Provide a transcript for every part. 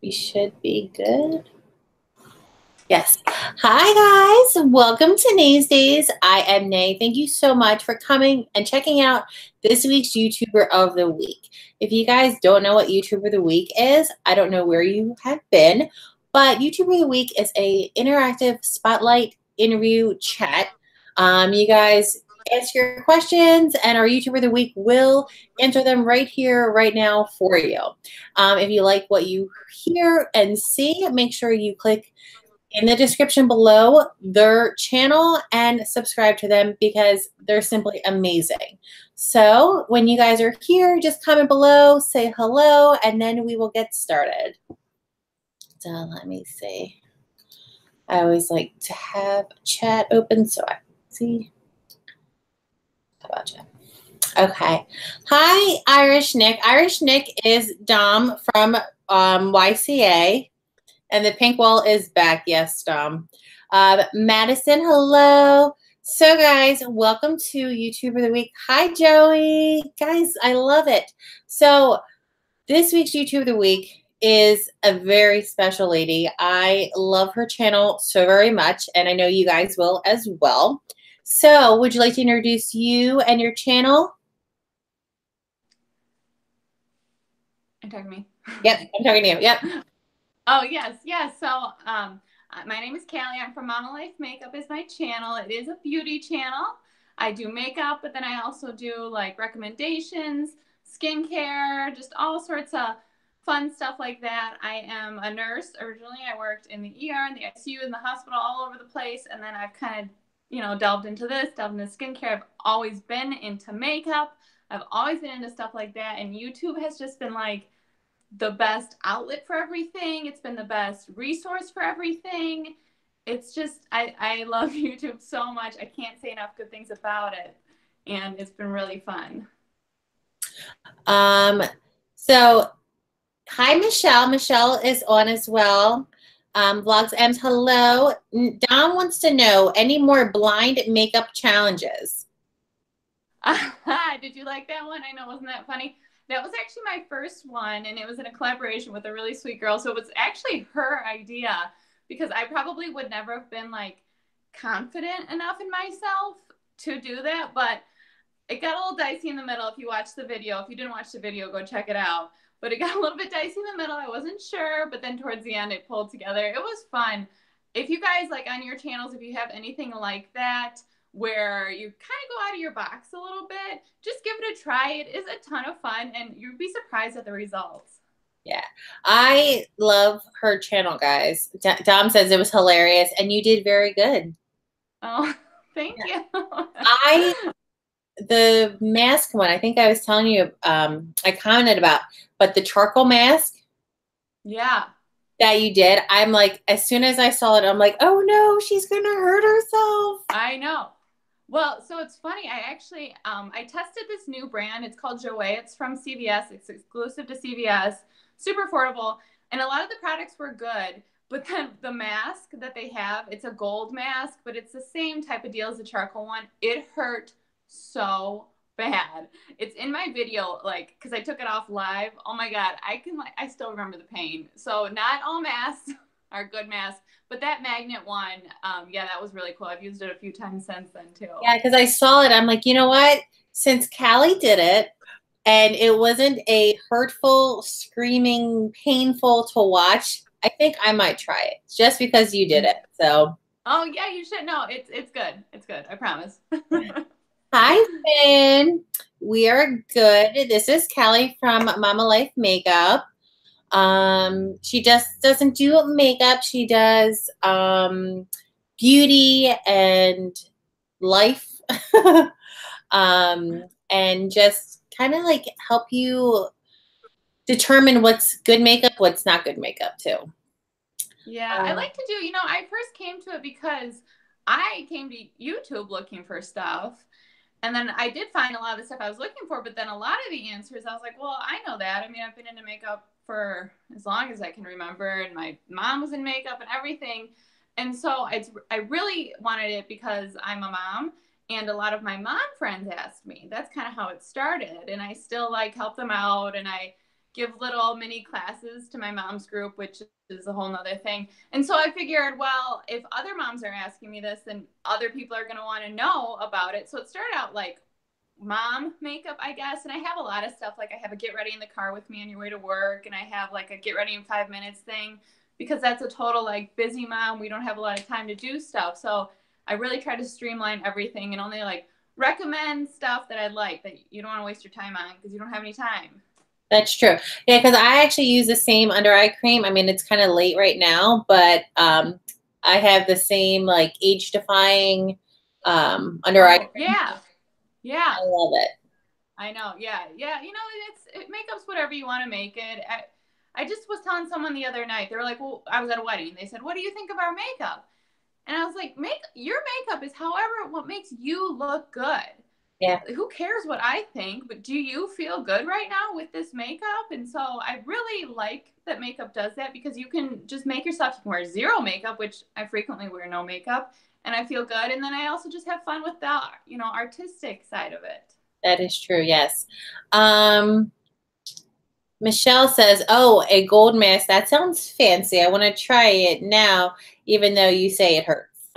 We should be good. Yes. Hi, guys. Welcome to Nay's Days. I am Nay. Thank you so much for coming and checking out this week's YouTuber of the Week. If you guys don't know what YouTuber of the Week is, I don't know where you have been, but YouTuber of the Week is a interactive spotlight interview chat. You guys ask your questions, and our YouTuber of the Week will answer them right here, right now for you. If you like what you hear and see, make sure you click in the description below their channel and subscribe to them because they're simply amazing. So when you guys are here, just comment below, say hello, and then we will get started. So let me see. I always like to have chat open so I can see. How about you? Okay. Hi, Irish Nick. Irish Nick is Dom from YCA. And the pink wall is back. Yes, Dom. Madison, hello. So, guys, welcome to YouTuber of the Week. Hi, Joey. Guys, I love it. So, this week's YouTuber of the Week is a very special lady. I love her channel so very much, and I know you guys will as well. So, would you like to introduce you and your channel? You're talking to me? Yep, I'm talking to you. Yep. Oh, yes. So, my name is Callie. I'm from Mamalife Makeup is my channel. It is a beauty channel. I do makeup, but then I also do like recommendations, skincare, just all sorts of fun stuff like that. I am a nurse. Originally, I worked in the ER, in the ICU, in the hospital, all over the place. And then I've kind of, delved into skincare. I've always been into makeup. I've always been into stuff like that. And YouTube has just been like the best outlet for everything. It's been the best resource for everything. It's just, I love YouTube so much. I can't say enough good things about it. And it's been really fun. So hi, Michelle. Michelle is on as well. Vlogs M's, hello. Dom wants to know, any more blind makeup challenges? Did you like that one? I know, wasn't that funny? That was actually my first one, and it was in a collaboration with a really sweet girl. So it was actually her idea because I probably would never have been like confident enough in myself to do that. But it got a little dicey in the middle. If you watch the video, if you didn't watch the video, go check it out. But it got a little bit dicey in the middle. I wasn't sure, but then towards the end, it pulled together. It was fun. If you guys like on your channels, if you have anything like that, where you kind of go out of your box a little bit, just give it a try. It is a ton of fun, and you'll be surprised at the results. Yeah, I love her channel, guys. Dom says it was hilarious, and you did very good. Oh, thank you. The mask one, I think I was telling you, I commented about, but the charcoal mask. Yeah. That you did, I'm like, as soon as I saw it, I'm like, oh no, she's gonna hurt herself. I know. Well, so it's funny. I actually, I tested this new brand. It's called Joey. It's from CVS. It's exclusive to CVS. Super affordable. And a lot of the products were good. But then the mask that they have, it's a gold mask, but it's the same type of deal as the charcoal one. It hurt so bad. It's in my video, like, because I took it off live. Oh my God. I still remember the pain. So not all masks are good masks. But that magnet one, yeah, that was really cool. I've used it a few times since then, too. Yeah, because I saw it. I'm like, you know what? Since Callie did it, and it wasn't a hurtful, screaming, painful to watch, I think I might try it just because you did it. So. Oh, yeah, you should. No, it's good. It's good. I promise. Hi, Finn. We are good. This is Callie from Mamalife Makeup. She just doesn't do makeup. She does beauty and life, and just kind of like help you determine what's good makeup, what's not good makeup too. Yeah, I like to do, I first came to it because I came to YouTube looking for stuff. And then I did find a lot of the stuff I was looking for, but then a lot of the answers, I was like, well, I know that. I mean, I've been into makeup for as long as I can remember, and my mom was in makeup and everything. And so I really wanted it because I'm a mom, and a lot of my mom friends asked me. That's kind of how it started. And I still like help them out, and I give little mini classes to my mom's group, which is a whole nother thing. And so I figured, well, if other moms are asking me this, then other people are going to want to know about it. So it started out like mom makeup, I guess. And I have a lot of stuff. Like I have a get ready in the car with me on your way to work. And I have like a get ready in 5 minutes thing, because that's a total like busy mom. We don't have a lot of time to do stuff. So I really try to streamline everything and only like recommend stuff that I like, that you don't want to waste your time on because you don't have any time. That's true. Yeah, because I actually use the same under eye cream. I mean, it's kind of late right now, but I have the same like age defying under eye cream. Yeah. Yeah. I love it. I know. Yeah. Yeah. You know, makeup's whatever you want to make it. I just was telling someone the other night, they were like, well, I was at a wedding. They said, what do you think of our makeup? And I was like, your makeup is however what makes you look good. Yeah. Who cares what I think, but do you feel good right now with this makeup? And so I really like that makeup does that, because you can just make yourself, you can wear zero makeup, which I frequently wear no makeup, and I feel good. And then I also just have fun with the, you know, artistic side of it. That is true. Yes. Michelle says, oh, a gold mask. That sounds fancy. I want to try it now, even though you say it hurts.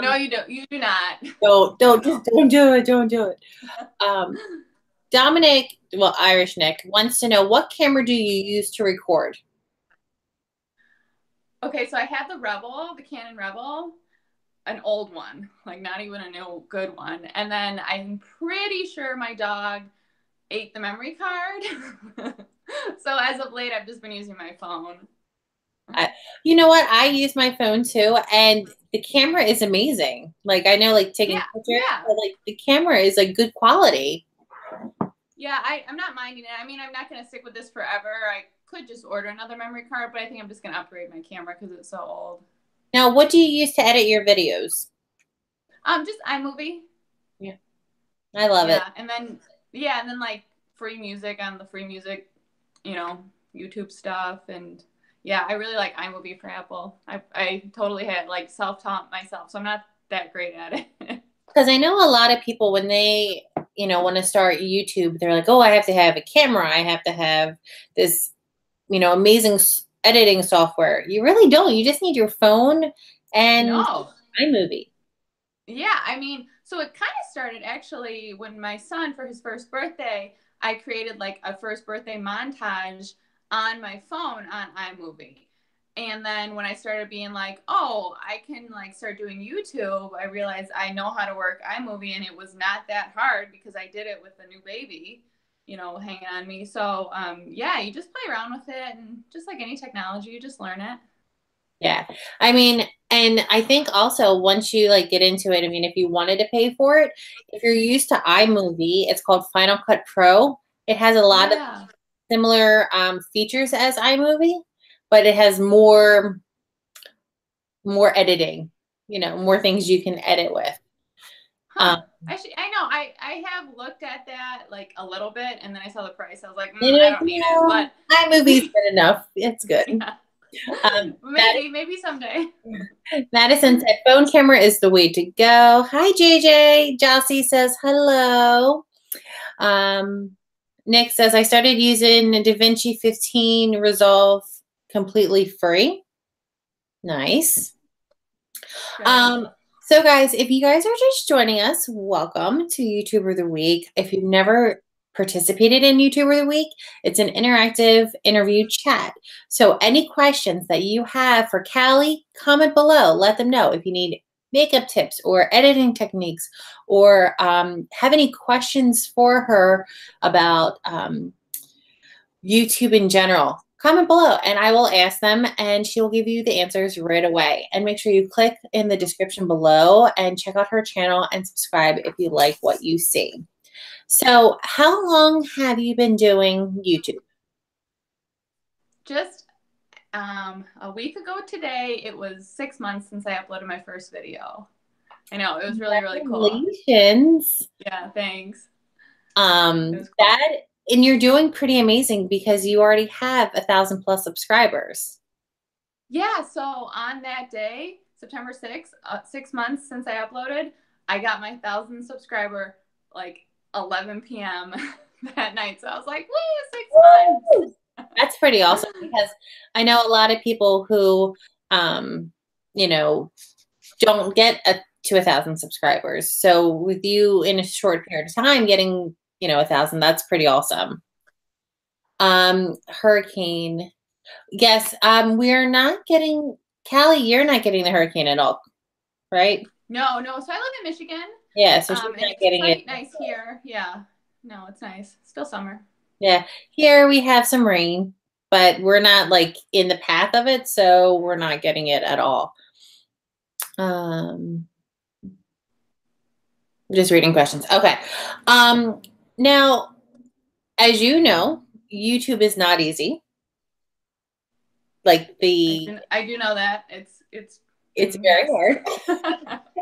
No, you don't. You do not. Don't do it. Don't do it. Dominic, well, Irish Nick, wants to know, what camera do you use to record? Okay, so I have the Rebel, the Canon Rebel, an old one, like not even a new good one. And then I'm pretty sure my dog ate the memory card. So as of late, I've just been using my phone. You know what? I use my phone too, and the camera is amazing. Like I know, like taking pictures, but like the camera is like good quality. Yeah, I'm not minding it. I mean, I'm not going to stick with this forever. I could just order another memory card, but I think I'm just going to upgrade my camera because it's so old. Now, what do you use to edit your videos? Just iMovie. Yeah, I love it. And then like free music on the free music, you know, YouTube stuff. And yeah, I really like iMovie for Apple. I totally had like self-taught myself, so I'm not that great at it. Because I know a lot of people, when they, you know, want to start YouTube, they're like, oh, I have to have a camera. I have to have this, you know, amazing editing software. You really don't. You just need your phone and iMovie. Yeah, I mean, so it kind of started actually when my son, for his first birthday, I created like a first birthday montage on my phone on iMovie. And then when I started being like, oh, I can like start doing YouTube, I realized I know how to work iMovie, and it was not that hard because I did it with the new baby, you know, hanging on me. So yeah, you just play around with it, and just like any technology, you just learn it. Yeah. I mean, and I think also once you like get into it, I mean, if you wanted to pay for it, if you're used to iMovie, it's called Final Cut Pro. It has a lot of similar features as iMovie, but it has more editing, you know, more things you can edit with. Actually, I know I have looked at that like a little bit, and then I saw the price. I was like, I don't need it, but iMovie's good enough. It's good. Yeah. Maybe someday. Madison said, phone camera is the way to go. Hi, JJ. Jossie says, hello. Nick says, I started using DaVinci 15 Resolve completely free. Nice. So guys, if you guys are just joining us, welcome to YouTuber of the Week. If you've never participated in YouTuber of the Week, it's an interactive interview chat. So any questions that you have for Callie, comment below. Let them know if you need makeup tips or editing techniques, or have any questions for her about YouTube in general. Comment below and I will ask them, and she will give you the answers right away. And make sure you click in the description below and check out her channel and subscribe if you like what you see. So how long have you been doing YouTube? Just a week ago today. It was 6 months since I uploaded my first video. I know, it was really, really cool. Congratulations. Yeah, thanks. Cool. And you're doing pretty amazing because you already have 1,000+ subscribers. Yeah, so on that day, September 6th, 6 months since I uploaded, I got my 1,000 subscriber like 11 p.m. that night. So I was like, woo, 6 months. That's pretty awesome because I know a lot of people who, you know, don't get to 1,000 subscribers. So with you in a short period of time getting, 1,000, that's pretty awesome. Hurricane. Yes, we're not getting, Callie, you're not getting the hurricane at all, right? No. So I live in Michigan. Yeah, so she's and not it's getting quite it. nice here. Yeah. No, it's nice. Still summer. Yeah, here we have some rain, but we're not like in the path of it, so we're not getting it at all. Just reading questions. Okay. Now, as you know, YouTube is not easy. Like I do know that it's very hard,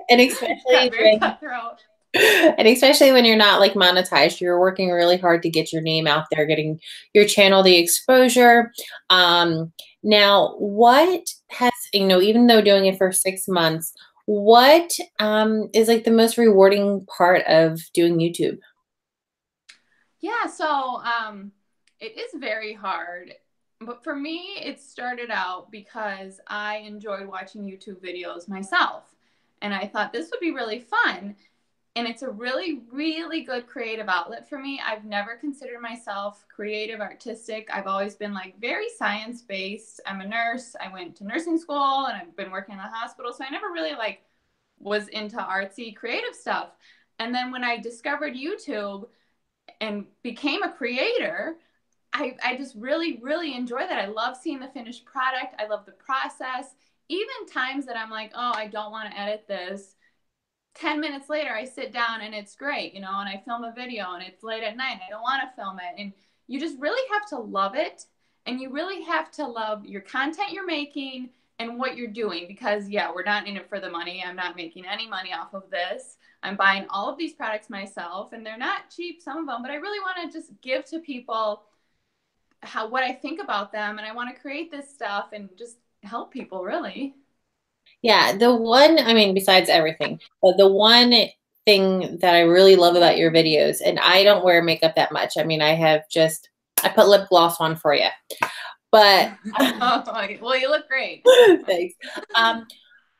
and especially very cutthroat. and especially when you're not like monetized, you're working really hard to get your name out there, getting your channel the exposure. Now, what has, even though doing it for 6 months, what is like the most rewarding part of doing YouTube? Yeah, so it is very hard. But for me, it started out because I enjoyed watching YouTube videos myself. And I thought this would be really fun. And it's a really, really good creative outlet for me. I've never considered myself creative, artistic. I've always been like very science-based. I'm a nurse. I went to nursing school and I've been working in the hospital. So I never really like was into artsy, creative stuff. And then when I discovered YouTube and became a creator, I just really, really enjoy that. I love seeing the finished product. I love the process. Even times that I'm like, oh, I don't want to edit this. 10 minutes later, I sit down and it's great, and I film a video and it's late at night. I don't want to film it. And you just really have to love it. And you really have to love your content you're making and what you're doing because, yeah, we're not in it for the money. I'm not making any money off of this. I'm buying all of these products myself and they're not cheap, some of them, but I really want to just give to people what I think about them, and I want to create this stuff and just help people really. Yeah, besides everything, but the one thing that I really love about your videos, and I don't wear makeup that much. I put lip gloss on for you, but well, you look great. Thanks.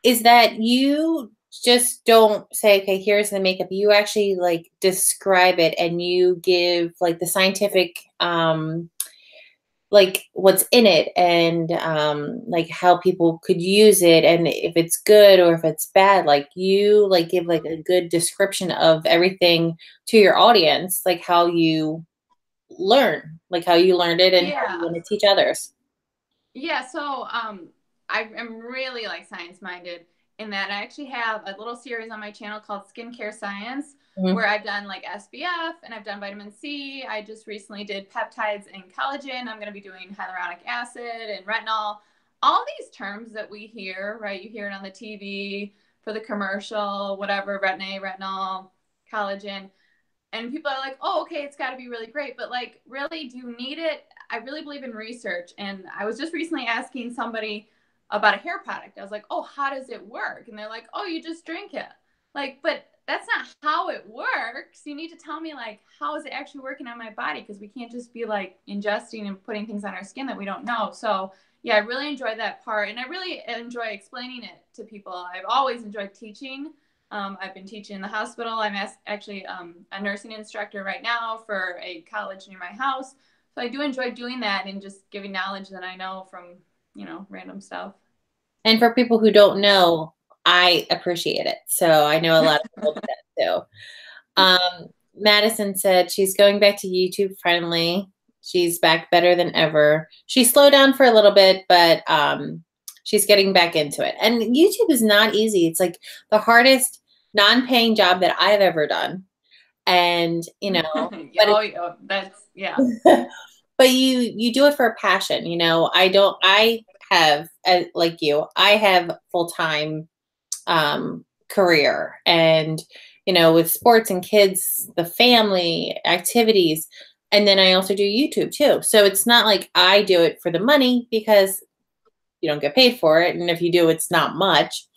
Is that you just don't say, okay, here's the makeup. You actually like describe it and you give like the scientific like what's in it and like how people could use it and if it's good or if it's bad, like you like give like a good description of everything to your audience, like how you learn, like how you learned it and how you want to teach others. Yeah, so I am really like science minded in that I actually have a little series on my channel called Skincare Science where I've done like SPF and I've done vitamin C. I just recently did peptides and collagen. I'm going to be doing hyaluronic acid and retinol. All these terms that we hear, right? You hear it on the TV for the commercial, whatever, retinol, collagen. And people are like, oh, okay, it's got to be really great. But like, really, do you need it? I really believe in research. And I was just recently asking somebody about a hair product. I was like, oh, how does it work? And they're like, oh, you just drink it. Like, but that's not how it works. You need to tell me like, how is it actually working on my body? Because we can't just be like ingesting and putting things on our skin that we don't know. So yeah, I really enjoy that part. And I really enjoy explaining it to people. I've always enjoyed teaching. I've been teaching in the hospital. I'm actually a nursing instructor right now for a college near my house. So I do enjoy doing that and just giving knowledge that I know from, random stuff. And for people who don't know, I appreciate it. So I know a lot of people do that too. Madison said she's going back to YouTube finally. She's back better than ever. She slowed down for a little bit, but she's getting back into it. And YouTube is not easy. It's like the hardest non-paying job that I've ever done. And, that's, yeah. But you do it for a passion, I have, like you, I have full-time career and, with sports and kids, the family activities. And then I also do YouTube too. So it's not like I do it for the money because you don't get paid for it. And if you do, it's not much,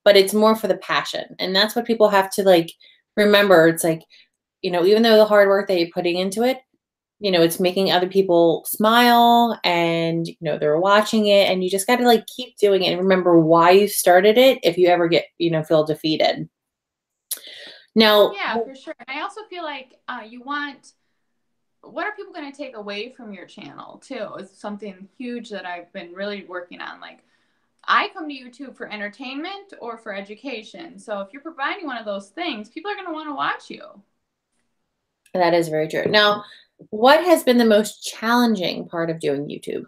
but it's more for the passion. And that's what people have to like remember. It's like, even though the hard work that you're putting into it, it's making other people smile and, they're watching it, and you just got to like keep doing it and remember why you started it if you ever get, feel defeated. Now, Yeah, for sure. And I also feel like what are people going to take away from your channel too? Is something huge that I've been really working on. Like, I come to YouTube for entertainment or for education. So if you're providing one of those things, people are going to want to watch you. that is very true. Now, what has been the most challenging part of doing YouTube?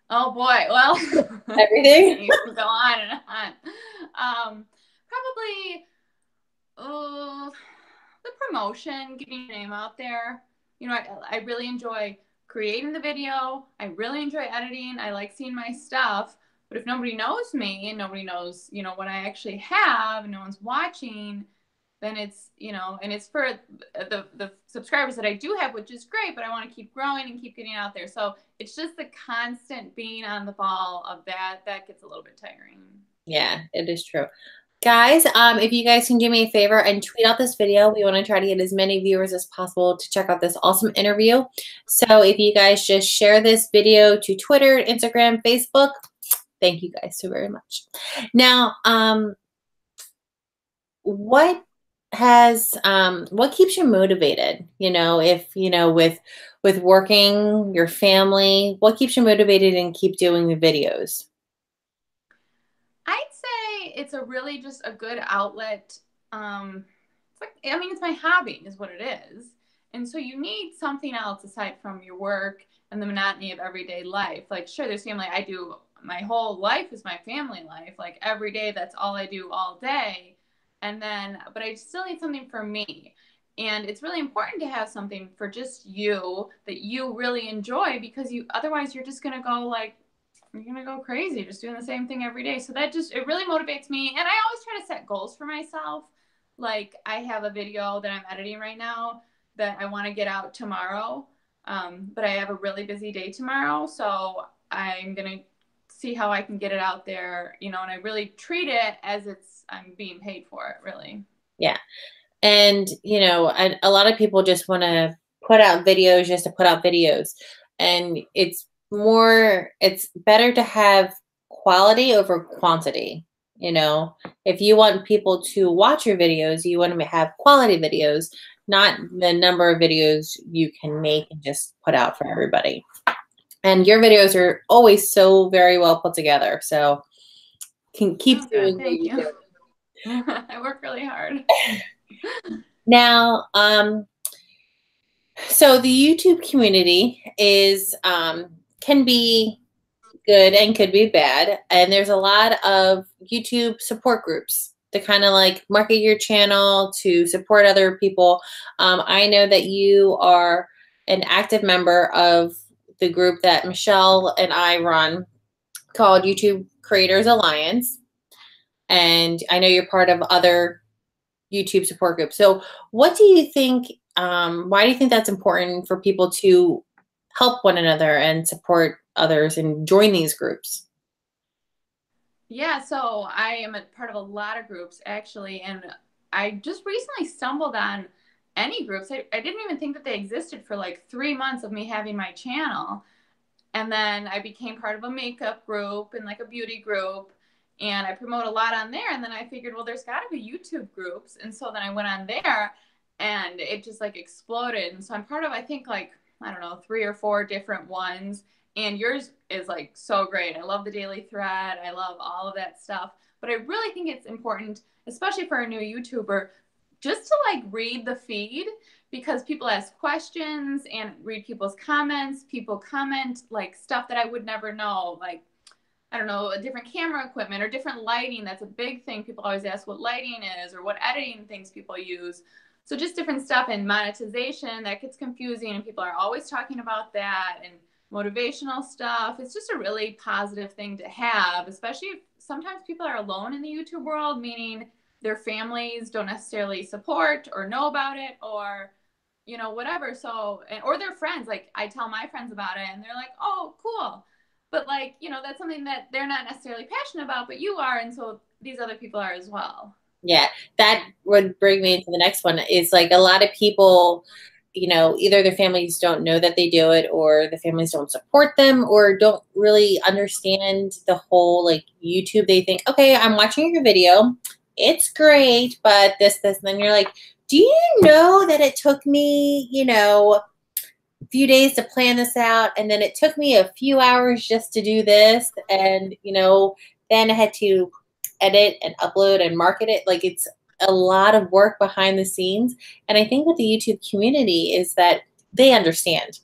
Oh boy. Well, Everything. you can go on and on. Probably the promotion, getting your name out there. I really enjoy creating the video. I really enjoy editing. I like seeing my stuff. But if nobody knows me and nobody knows, what I actually have and no one's watching, then it's, and it's for the subscribers that I do have, which is great, but I want to keep growing and keep getting out there. So it's just the constant being on the ball of that gets a little bit tiring. Yeah, it is true. Guys, if you guys can do me a favor and tweet out this video, we want to try to get as many viewers as possible to check out this awesome interview. So if you guys just share this video to Twitter, Instagram, Facebook, thank you guys so very much. Now, what keeps you motivated? With working, your family, what keeps you motivated and keep doing the videos? I'd say it's just a good outlet. It's my hobby is what it is. And so you need something else aside from your work and the monotony of everyday life. Like, sure, there's family. My whole life is my family life. Like, every day, that's all I do all day. But I still need something for me. And it's really important to have something for just you that you really enjoy, because otherwise you're just going to go you're going to go crazy just doing the same thing every day. So it really motivates me. And I always try to set goals for myself. Like, I have a video that I'm editing right now that I want to get out tomorrow. But I have a really busy day tomorrow. So I'm going to see how I can get it out there, and I really treat it as I'm being paid for it, really. Yeah. And, a lot of people just want to put out videos just to put out videos. And it's better to have quality over quantity. If you want people to watch your videos, you want to have quality videos, not the number of videos you can make and just put out for everybody. And your videos are always so very well put together. So can keep doing what you do. I work really hard. Now, so the YouTube community can be good and could be bad. And there's a lot of YouTube support groups to kind of like market your channel, to support other people. I know that you are an active member of the group that Michelle and I run called YouTube Creators Alliance. And I know you're part of other YouTube support groups. So what do you think, why do you think that's important for people to help one another and support others and join these groups? Yeah, so I am a part of a lot of groups, actually, and I just recently stumbled on any groups. I didn't even think that they existed for like 3 months of me having my channel. And then I became part of a makeup group and like a beauty group, and I promote a lot on there. And then I figured, well, there's got to be YouTube groups. And so then I went on there and it just like exploded. And so I'm part of, I think, like, I don't know, 3 or 4 different ones. And yours is like so great. I love the daily thread. I love all of that stuff. But I really think it's important, especially for a new YouTuber, just to like read the feed, because people ask questions and read people's comments. People comment like stuff that I would never know, like, I don't know, a different camera equipment or different lighting. That's a big thing. People always ask what lighting is or what editing things people use. So just different stuff, and monetization, that gets confusing, and people are always talking about that, and motivational stuff. It's just a really positive thing to have, especially if sometimes people are alone in the YouTube world, meaning their families don't necessarily support or know about it, or whatever. So, or their friends, like I tell my friends about it and they're like, oh, cool. But like, that's something that they're not necessarily passionate about, but you are. And so these other people are as well. Yeah, that would bring me into the next one. Is like a lot of people you know, either their families don't know that they do it, or the families don't support them, or don't really understand the whole like YouTube. They think, okay, I'm watching your video, it's great, but this, and then you're like, do you know that it took me, you know, a few days to plan this out, and then it took me a few hours just to do this, and you know, then I had to edit and upload and market it. Like, it's a lot of work behind the scenes. And I think with the YouTube community is that they understand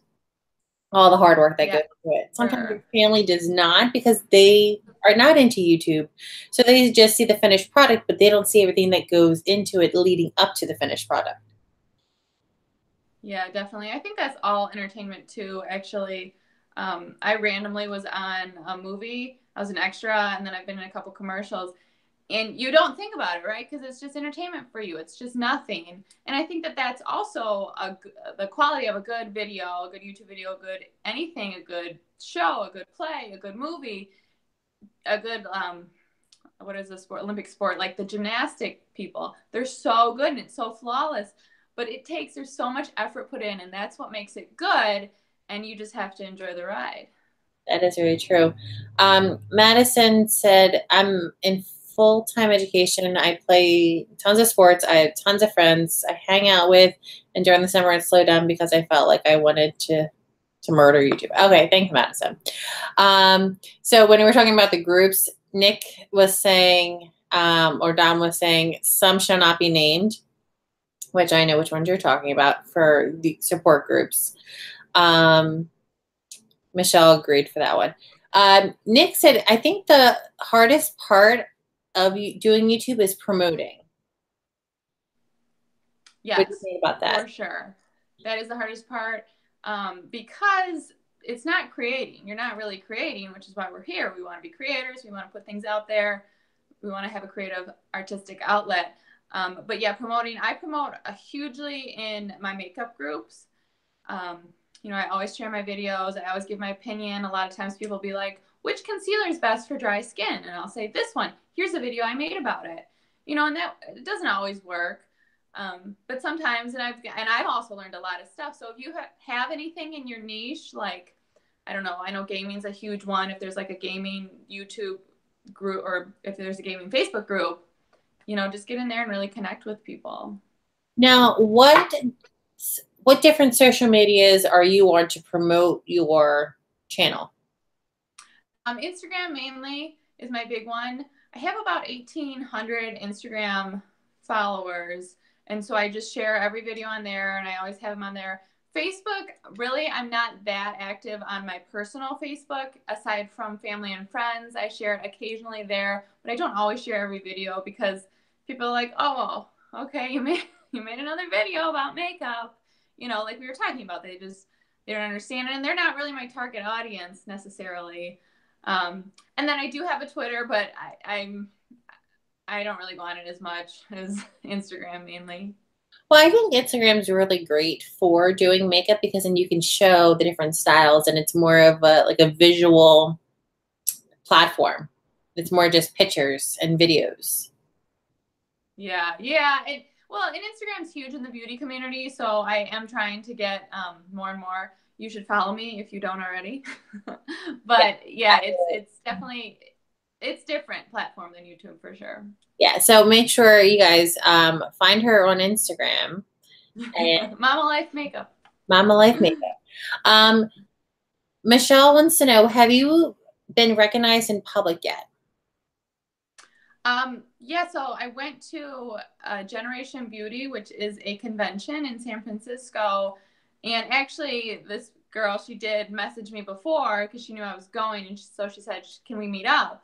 all the hard work that Yeah, goes into it. Sometimes your sure. family does not, because they are not into YouTube. So they just see the finished product, but they don't see everything that goes into it leading up to the finished product. Yeah, definitely. I think that's all entertainment too. Actually, I randomly was on a movie. I was an extra, and then I've been in a couple commercials. And you don't think about it, right? Because it's just entertainment for you. It's just nothing. And I think that that's also the quality of a good video, a good YouTube video, a good anything, a good show, a good play, a good movie, a good what is the sport? Olympic sport, like the gymnastic people. They're so good and it's so flawless. But there's so much effort put in, and that's what makes it good. And you just have to enjoy the ride. That is very true. Madison said, I'm in full-time education. I play tons of sports. I have tons of friends I hang out with. And during the summer, I slowed down because I felt like I wanted to murder YouTube. Okay, thank you, Madison. So when we were talking about the groups, Nick was saying, or Dom was saying, some shall not be named, which I know which ones you're talking about for the support groups. Michelle agreed for that one. Nick said, I think the hardest part of doing YouTube is promoting. Yes, What do you think about that? for sure. That is the hardest part, because it's not creating. You're not really creating, which is why we're here. We want to be creators. We want to put things out there. We want to have a creative, artistic outlet. But yeah, promoting. I promote hugely in my makeup groups. You know, I always share my videos. I always give my opinion. A lot of times people be like, which concealer is best for dry skin? And I'll say, this one. Here's a video I made about it. You know, and that it doesn't always work. But sometimes, and I've also learned a lot of stuff. So if you have anything in your niche, like, I don't know, I know gaming's a huge one. If there's like a gaming YouTube group, or if there's a gaming Facebook group, you know, just get in there and really connect with people. Now, what different social medias are you on to promote your channel? Instagram mainly is my big one. I have about 1,800 Instagram followers. And so I just share every video on there, and I always have them on there. Facebook, really, I'm not that active on my personal Facebook. Aside from family and friends, I share it occasionally there, but I don't always share every video because people are like, oh, okay, you made another video about makeup. You know, like we were talking about, they don't understand it, and they're not really my target audience necessarily. And then I do have a Twitter, but I don't really go on it as much as Instagram mainly. Well, I think Instagram is really great for doing makeup because then you can show the different styles, and it's more of a visual platform. It's more just pictures and videos. Yeah. And Instagram's huge in the beauty community, so I am trying to get more and more. You should follow me if you don't already. But yeah, it's definitely it's different platform than YouTube for sure. Yeah, so make sure you guys find her on Instagram. And Mamalife Makeup. Mamalife Makeup. Michelle wants to know, have you been recognized in public yet? Yeah, so I went to Generation Beauty, which is a convention in San Francisco. And actually, this girl, she did message me before because she knew I was going. And so she said, can we meet up?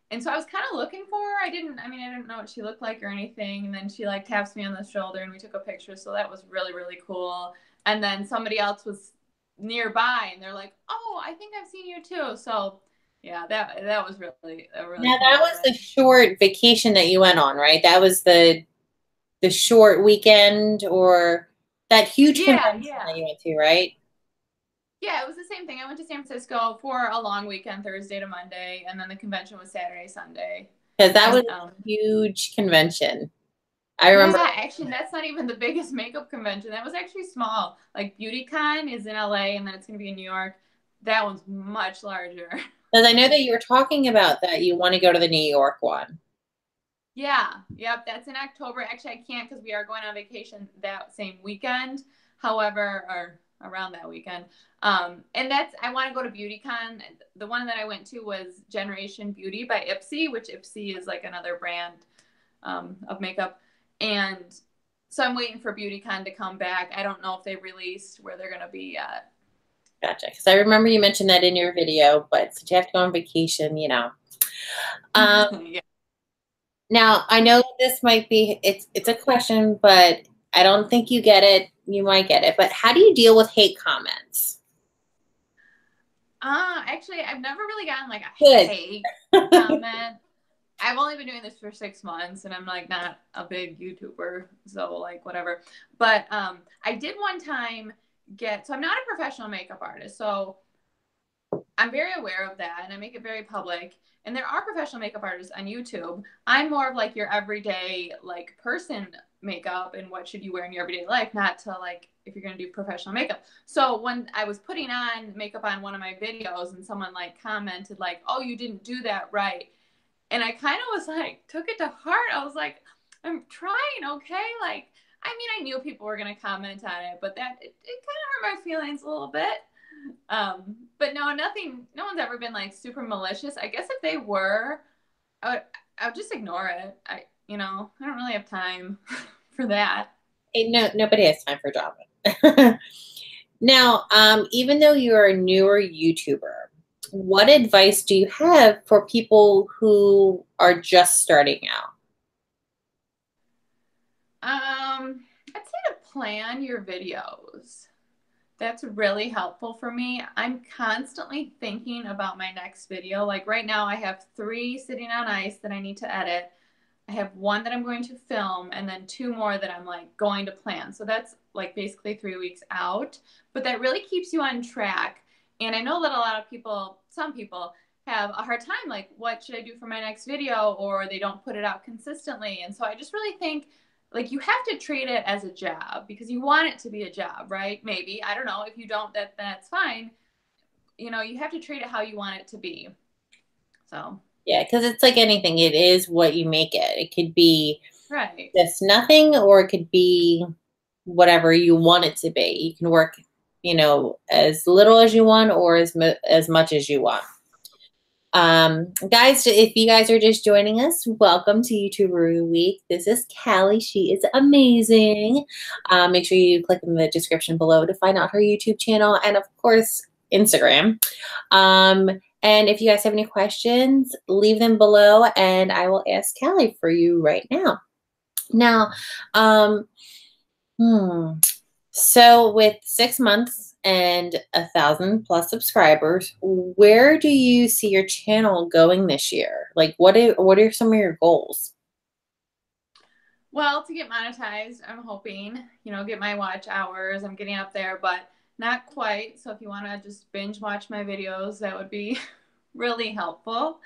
And so I was kind of looking for her. I didn't know what she looked like or anything. And then she like taps me on the shoulder and we took a picture. So that was really, really cool. And then somebody else was nearby and they're like, oh, I think I've seen you too. So yeah, that was really a really Now cool that was event. the short vacation that you went on, right? That was the short weekend, or that huge convention Yeah. that you went to, right? Yeah, it was the same thing. I went to San Francisco for a long weekend, Thursday to Monday, and then the convention was Saturday, Sunday. Because that was And a huge convention. I remember. Yeah, actually, that's not even the biggest makeup convention. That was actually small. Like BeautyCon is in LA, and then it's going to be in New York. That one's much larger. Because I know that you were talking about that you want to go to the New York one. Yeah, yep, that's in October. Actually, I can't because we are going on vacation that same weekend. However, or around that weekend. And that's I want to go to BeautyCon. The one that I went to was Generation Beauty by Ipsy, which Ipsy is like another brand of makeup. And so I'm waiting for BeautyCon to come back. I don't know if they released where they're gonna be yet. Gotcha. Because I remember you mentioned that in your video, but since you have to go on vacation, you know. Um, Yeah. Now I know this might be it's a question, but I don't think you get it. You might get it, but how do you deal with hate comments? Actually, I've never really gotten like a Good. hate comment. I've only been doing this for 6 months and I'm like not a big YouTuber, so like whatever. But I did one time so I'm not a professional makeup artist, so I'm very aware of that and I make it very public. And there are professional makeup artists on YouTube. I'm more of like your everyday like person makeup and what should you wear in your everyday life, not to like if you're gonna do professional makeup. So when I was putting on makeup on one of my videos and someone like commented like, "Oh, you didn't do that right." And I kind of was like, took it to heart. I was like, I'm trying, okay? Like, I mean, I knew people were going to comment on it, but it kind of hurt my feelings a little bit. But no, no one's ever been like super malicious. I guess if they were, I would just ignore it. I don't really have time for that. Hey, no, nobody has time for drama. Now, even though you're a newer YouTuber, what advice do you have for people who are just starting out? I'd say to plan your videos. That's really helpful for me. I'm constantly thinking about my next video. Like right now, I have 3 sitting on ice that I need to edit. I have 1 that I'm going to film, and then 2 more that I'm like going to plan. So that's like basically 3 weeks out. But that really keeps you on track. And I know that a lot of people, some people, have a hard time like, what should I do for my next video? Or they don't put it out consistently. And so I just really think like you have to treat it as a job because you want it to be a job, right? Maybe. I don't know. If you don't, that's fine. You have to treat it how you want it to be. So, Yeah, because it's like anything, it is what you make it. It could be right. just nothing, or it could be whatever you want it to be. You can work, as little as you want or as much as you want. Guys, if you guys are just joining us, welcome to YouTuber Week. This is Callie. She is amazing. Make sure you click in the description below to find out her YouTube channel and, of course, Instagram. And if you guys have any questions, leave them below and I will ask Callie for you right now. Now, so with 6 months and 1,000+ subscribers, where do you see your channel going this year? Like, what are some of your goals? Well, to get monetized, I'm hoping, get my watch hours. I'm getting up there, but not quite. So if you want to just binge watch my videos, that would be really helpful.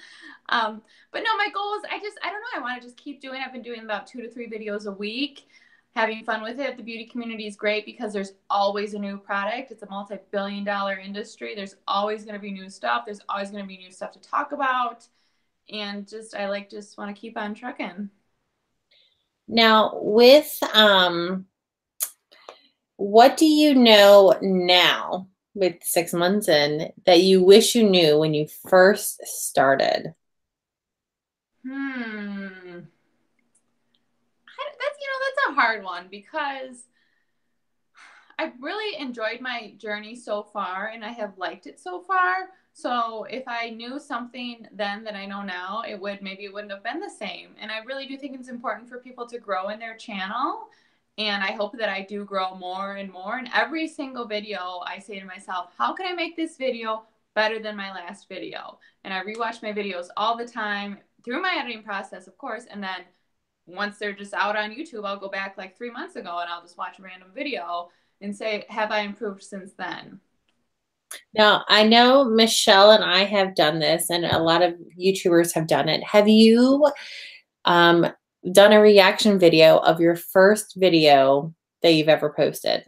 But no, my goal is I don't know. I want to just keep doing. I've been doing about 2 to 3 videos a week, having fun with it. The beauty community is great because there's always a new product. It's a multi-billion-dollar industry. There's always going to be new stuff. There's always going to be new stuff to talk about. And just want to keep on trucking. Now, with what do you know now with 6 months in that you wish you knew when you first started? That's a hard one because I've really enjoyed my journey so far and I have liked it so far. So if I knew something then that I know now, maybe it wouldn't have been the same. And I really do think it's important for people to grow in their channel. And I hope that I do grow more and more. And every single video, I say to myself, how can I make this video better than my last video? And I rewatch my videos all the time through my editing process, of course. And then once they're just out on YouTube, I'll go back like 3 months ago and I'll just watch a random video and say, have I improved since then? Now, I know Michelle and I have done this, and a lot of YouTubers have done it. Have you done a reaction video of your first video that you've ever posted.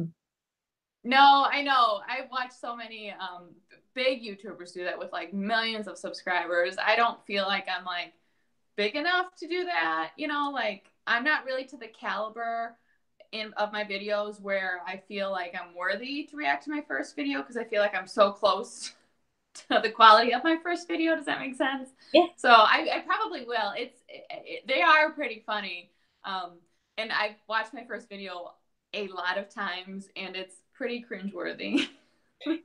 No, I know. I've watched so many big YouTubers do that with like millions of subscribers. I don't feel like I'm like big enough to do that. You know, like I'm not really to the caliber of my videos where I feel like I'm worthy to react to my first video because I feel like I'm so close to the quality of my first video. Does that make sense? Yeah. So I probably will. They are pretty funny. And I've watched my first video a lot of times and it's pretty cringeworthy.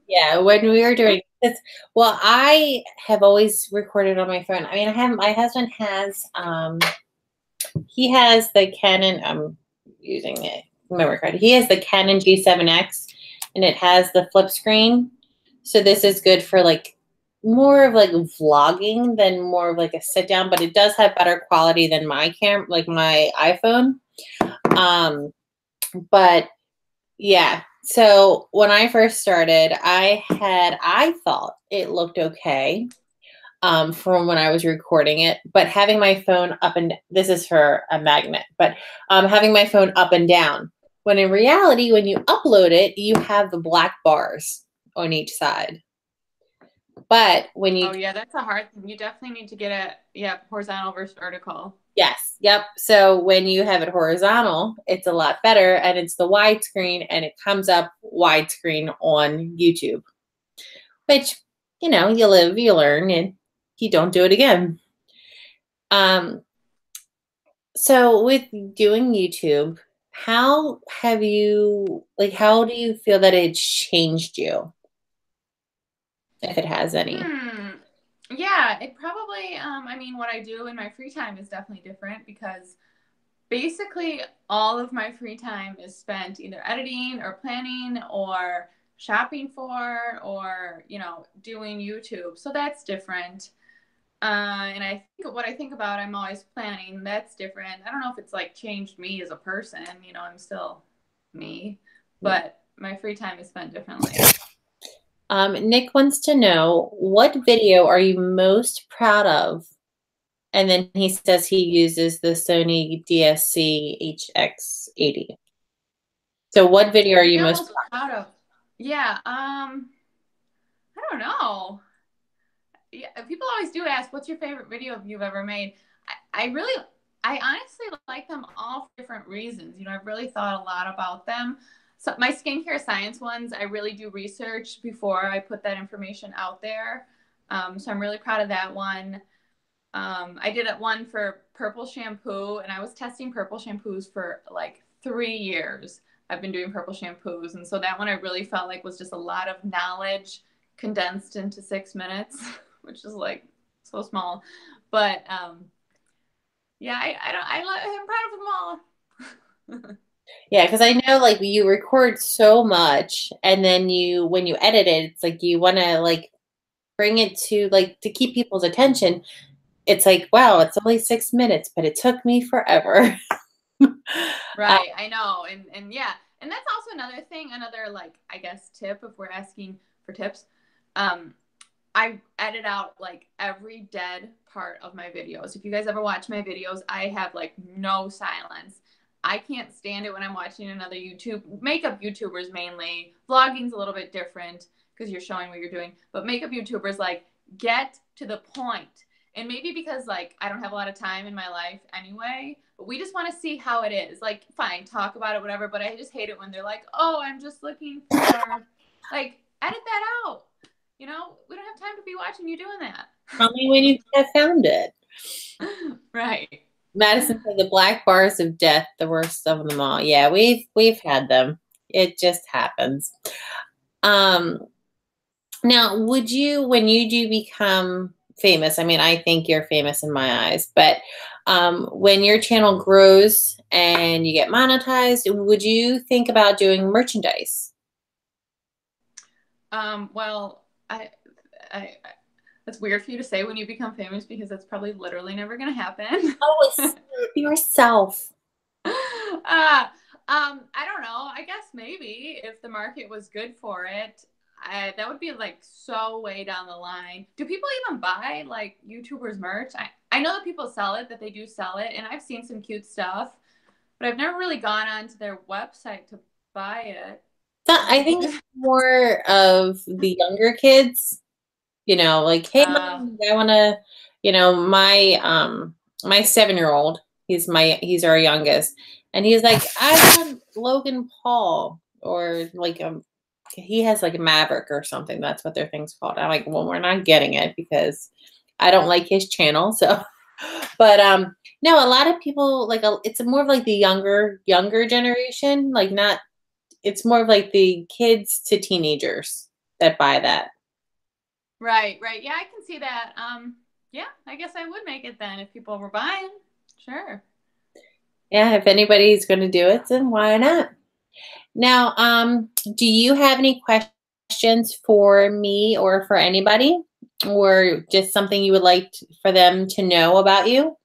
Yeah, when we were doing this, well, I have always recorded on my phone. I mean, I have my husband has he has the Canon, I'm using it memory card. He has the Canon G7X and it has the flip screen. So this is good for like more of like vlogging than more of like a sit down, but it does have better quality than my like my iPhone. But yeah, so when I first started, I thought it looked okay from when I was recording it, but having my phone up and this is for a magnet, but having my phone up and down. When in reality, when you upload it, you have the black bars on each side. But when you Oh yeah, that's a hard thing. You definitely need to get it, horizontal versus vertical. yes, yep. So when you have it horizontal, it's a lot better, and it's the widescreen, and it comes up widescreen on YouTube. Which, you know, you live, you learn, and you don't do it again. So with doing YouTube, how have you how do you feel that it's changed you, if it has any? Yeah, it probably, I mean, what I do in my free time is definitely different because basically all of my free time is spent either editing or planning or shopping for or, doing YouTube. So that's different. And I think what I think about, I'm always planning. That's different. I don't know if it's like changed me as a person. I'm still me, but my free time is spent differently. Nick wants to know, what video are you most proud of? And then he says he uses the Sony DSC HX80. So what video are you most proud of? Yeah, I don't know. Yeah, people always do ask, what's your favorite video you've ever made? I honestly like them all for different reasons. I've really thought a lot about them. So my skincare science ones, I really do research before I put that information out there. So I'm really proud of that one. I did one for purple shampoo, and I was testing purple shampoos for like 3 years. I've been doing purple shampoos, and so that one I really felt like was just a lot of knowledge condensed into 6 minutes, which is like so small. But yeah, I'm proud of them all. Yeah, because I know like you record so much, and then when you edit it, it's like you want to like bring it to like to keep people's attention. It's like, wow, it's only 6 minutes, but it took me forever. Right, I know. And yeah, and that's also another thing, another like I guess tip if we're asking for tips. I edit out like every dead part of my videos. If you guys ever watch my videos, I have like no silence. I can't stand it when I'm watching another makeup YouTubers mainly. Vlogging's a little bit different because you're showing what you're doing, but makeup YouTubers like get to the point. And maybe because like I don't have a lot of time in my life anyway, but we just want to see how it is. Like, fine, talk about it, whatever. But I just hate it when they're like, "Oh, I'm just looking for," like, edit that out. We don't have time to be watching you doing that. Only when you have found it. Right. Madison said the black bars of death, the worst of them all. Yeah, we've had them. It just happens. Now, would you, when you do become famous, I mean, I think you're famous in my eyes, but when your channel grows and you get monetized, would you think about doing merchandise? Well, I that's weird for you to say when you become famous because that's probably literally never going to happen. Always yourself. I don't know. I guess maybe if the market was good for it, that would be like so way down the line. Do people even buy like YouTubers merch? I I know that people sell it, that they do sell it, and I've seen some cute stuff, but I've never really gone onto their website to buy it. So I think it's more of the younger kids, like, hey mom, I wanna, my 7-year-old, he's our youngest, and he's like, I want Logan Paul, or like he has like a Maverick or something. That's what their thing's called. I'm like, well, we're not getting it because I don't like his channel. So, but no, a lot of people like it's more of like the younger generation, like not. It's more of like the kids to teenagers that buy that. Right, right. Yeah, I can see that. Yeah, I guess I would make it then if people were buying. Sure. Yeah, if anybody's going to do it, then why not? Now, do you have any questions for me or for anybody, or just something you would like for them to know about you?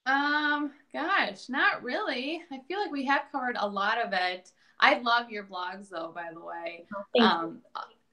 Gosh, not really. I feel like we have covered a lot of it. I love your vlogs though, by the way. Oh, thank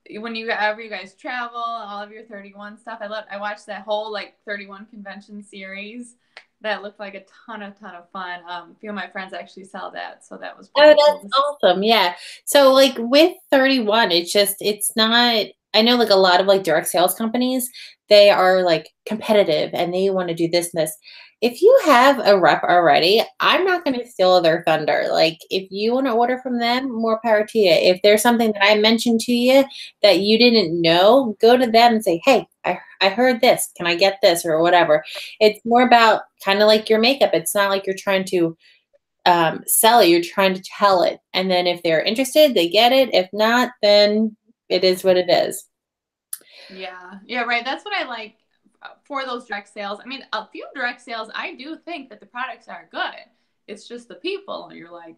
you. Whenever you guys travel, all of your 31 stuff. I watched that whole like 31 convention series. That looked like a ton of fun. A few of my friends actually sell that, so that was Oh, pretty cool. that's awesome. Yeah. So like with 31, it's not, I know like a lot of like direct sales companies, they are like competitive and they want to do this and this. If you have a rep already, I'm not going to steal their thunder. Like if you want to order from them, more power to you. If there's something that I mentioned to you that you didn't know, go to them and say, hey, I heard this. Can I get this or whatever? It's more about kind of like your makeup. It's not like you're trying to sell it, you're trying to tell it. And then if they're interested, they get it. If not, then it is what it is. Yeah, yeah, right. That's what I like for those direct sales. I mean, a few direct sales, I do think that the products are good. It's just the people. You're like,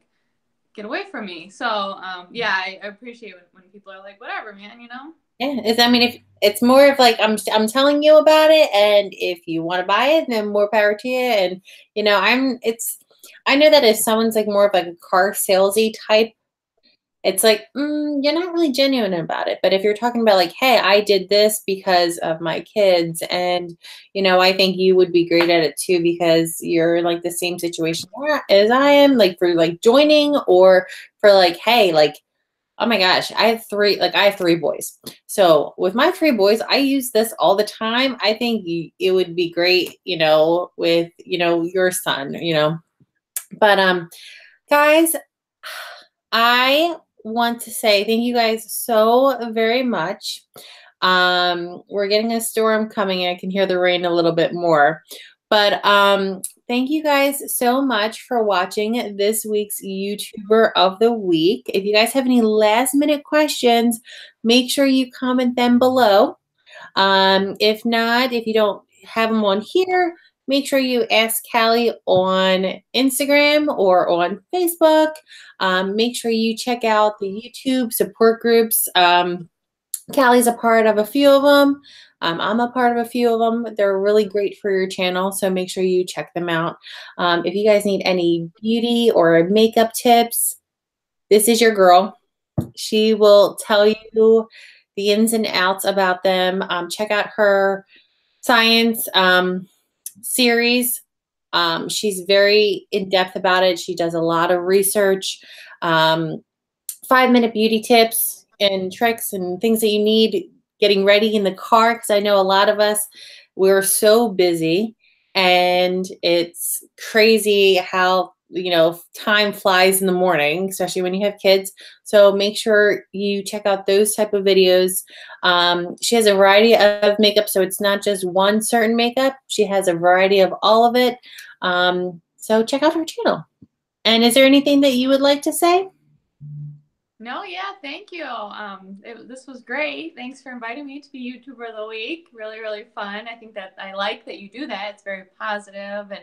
get away from me. So, yeah, I appreciate when people are like, whatever, man, you know? Yeah, I mean, if it's more of like I'm telling you about it, and if you want to buy it, then more power to you. And I know that if someone's like more of like a car salesy type, it's like you're not really genuine about it. But if you're talking about like, hey, I did this because of my kids, and I think you would be great at it too because you're like the same situation as I am, like for like joining or for like, hey, like. Oh my gosh, I have three boys. So with my 3 boys, I use this all the time. I think it would be great, with, your son. But guys, I want to say thank you guys so very much. We're getting a storm coming. I can hear the rain a little bit more. But thank you guys so much for watching this week's YouTuber of the Week. If you guys have any last minute questions, make sure you comment them below. If not, if you don't have them on here, make sure you ask Callie on Instagram or on Facebook. Make sure you check out the YouTube support groups. Callie's a part of a few of them. I'm a part of a few of them. They're really great for your channel, so make sure you check them out. If you guys need any beauty or makeup tips, this is your girl. She will tell you the ins and outs about them. Check out her science series. She's very in-depth about it. She does a lot of research. 5-minute beauty tips and tricks and things that you need getting ready in the car, because I know a lot of us, we're so busy and it's crazy how time flies in the morning, especially when you have kids. So make sure you check out those type of videos. She has a variety of makeup, so it's not just one certain makeup. She has a variety of all of it. So check out her channel. And is there anything that you would like to say? No, yeah, thank you. This was great. Thanks for inviting me to be YouTuber of the Week. Really, really fun. I think that I like that you do that. It's very positive and,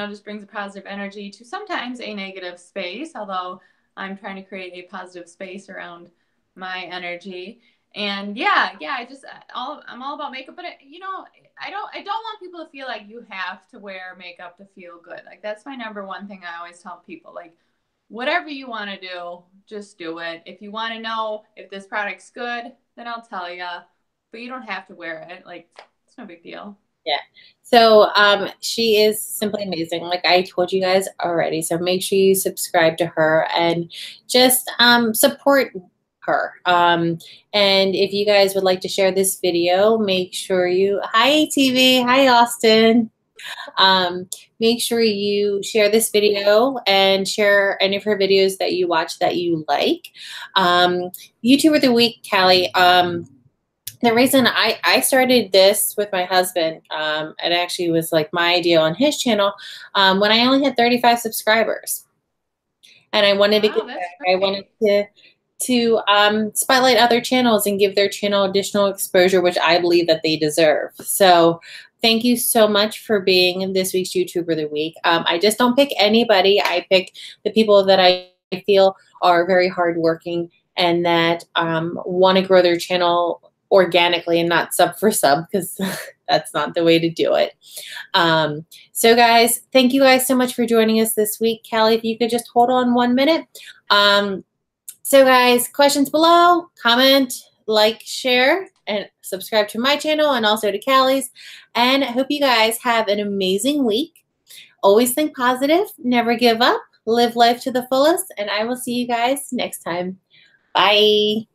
just brings a positive energy to sometimes a negative space, although I'm trying to create a positive space around my energy. And yeah, I'm all about makeup, but I don't want people to feel like you have to wear makeup to feel good. Like that's my number one thing I always tell people, like, whatever you want to do, just do it. If you want to know if this product's good, then I'll tell you. But you don't have to wear it. Like, it's no big deal. Yeah. So she is simply amazing. Like I told you guys already. So make sure you subscribe to her and just support her. And if you guys would like to share this video, make sure you, hi TV, hi Austin. Um, Make sure you share this video and share any of her videos that you watch that you like. YouTuber of the Week, Callie. The reason I started this with my husband, it actually was like my idea on his channel, when I only had 35 subscribers. And I wanted to Wow, get that's back. I great. wanted to spotlight other channels and give their channel additional exposure, which I believe that they deserve. So thank you so much for being this week's YouTuber of the Week. I just don't pick anybody. I pick the people that I feel are very hardworking and that want to grow their channel organically and not sub for sub, because that's not the way to do it. So guys, thank you guys so much for joining us this week. Callie, if you could just hold on 1 minute. So guys, questions below, comment, like, share, and subscribe to my channel and also to Callie's. And I hope you guys have an amazing week. Always think positive, never give up, live life to the fullest, and I will see you guys next time. Bye.